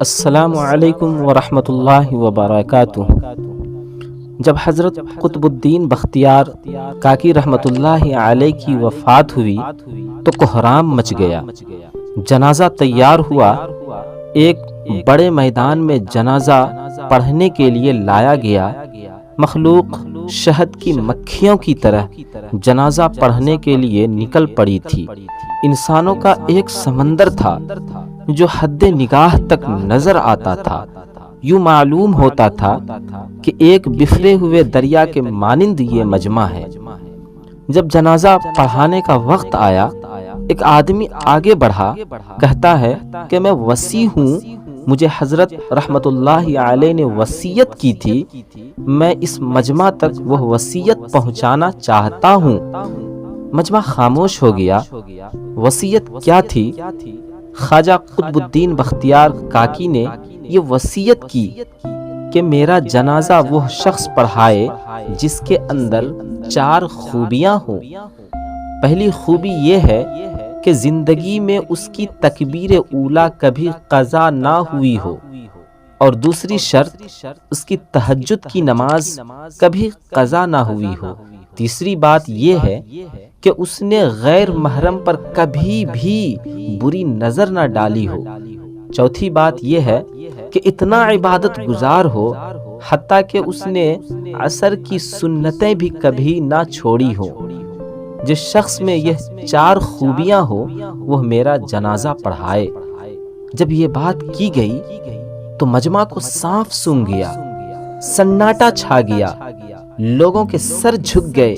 السلام علیکم ورحمۃ اللہ وبرکاتہ۔ جب حضرت قطب الدین بختیار کاکی رحمۃ اللہ علیہ کی وفات ہوئی تو کوہرام مچ گیا۔ جنازہ تیار ہوا، ایک بڑے میدان میں جنازہ پڑھنے کے لیے لایا گیا۔ مخلوق شہد کی مکھیوں کی طرح جنازہ پڑھنے کے لیے نکل پڑی تھی۔ انسانوں کا ایک سمندر تھا جو حد نگاہ تک نظر آتا تھا۔ یوں معلوم ہوتا تھا کہ ایک بکھرے ہوئے دریا کے مانند یہ مجمع ہے۔ جب جنازہ پڑھانے کا وقت آیا، ایک آدمی آگے بڑھا، کہتا ہے کہ میں وصی ہوں، مجھے حضرت رحمت اللہ علیہ نے وصیت کی تھی، میں اس مجمع تک وہ وصیت پہنچانا چاہتا ہوں۔ مجمع خاموش ہو گیا۔ وصیت کیا تھی؟ خواجہ قطب الدین بختیار کاکی نے یہ وصیت کی کہ میرا جنازہ وہ شخص پڑھائے جس کے اندر 4 خوبیاں ہوں۔ پہلی خوبی یہ ہے کہ زندگی میں اس کی تکبیر اولیٰ کبھی قضا نہ ہوئی ہو، اور دوسری شرط اس کی تہجد کی نماز کبھی قضا نہ ہوئی ہو۔ تیسری بات یہ ہے کہ اس نے غیر محرم پر کبھی بھی بری نظر نہ ڈالی ہو۔ چوتھی بات یہ ہے کہ اتنا عبادت گزار ہو حتیٰ کہ اس نے عصر کی سنتیں بھی کبھی نہ چھوڑی ہو۔ جس شخص میں یہ 4 خوبیاں ہو وہ میرا جنازہ پڑھائے۔ جب یہ بات کی گئی تو مجمع کو صاف سن گیا، سناٹا چھا گیا، لوگوں کے سر جھک گئے۔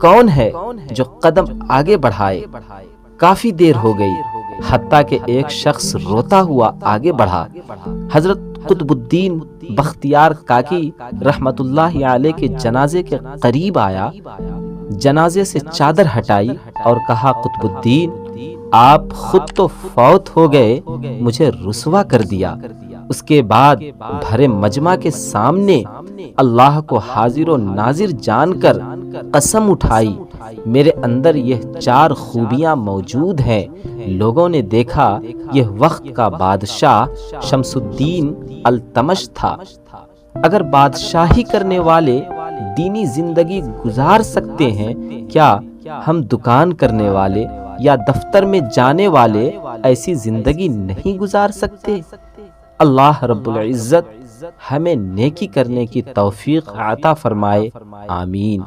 کون ہے جو قدم آگے بڑھائے؟ کافی دیر ہو گئی، حتیٰ کہ ایک شخص روتا ہوا آگے بڑھا، حضرت قطب الدین بختیار کاکی رحمت اللہ علیہ کے جنازے کے قریب آیا، جنازے سے چادر ہٹائی اور کہا، قطب الدین آپ خود تو فوت ہو گئے، مجھے رسوا کر دیا۔ اس کے بعد بھرے مجمع کے سامنے اللہ کو حاضر و ناظر جان کر قسم اٹھائی، میرے اندر یہ 4 خوبیاں موجود ہیں۔ لوگوں نے دیکھا یہ وقت کا بادشاہ شمس الدین التمش تھا۔ اگر بادشاہی کرنے والے دینی زندگی گزار سکتے ہیں، کیا ہم دکان کرنے والے یا دفتر میں جانے والے ایسی زندگی نہیں گزار سکتے؟ اللہ رب العزت ہمیں نیکی کرنے کی توفیق عطا فرمائے، آمین۔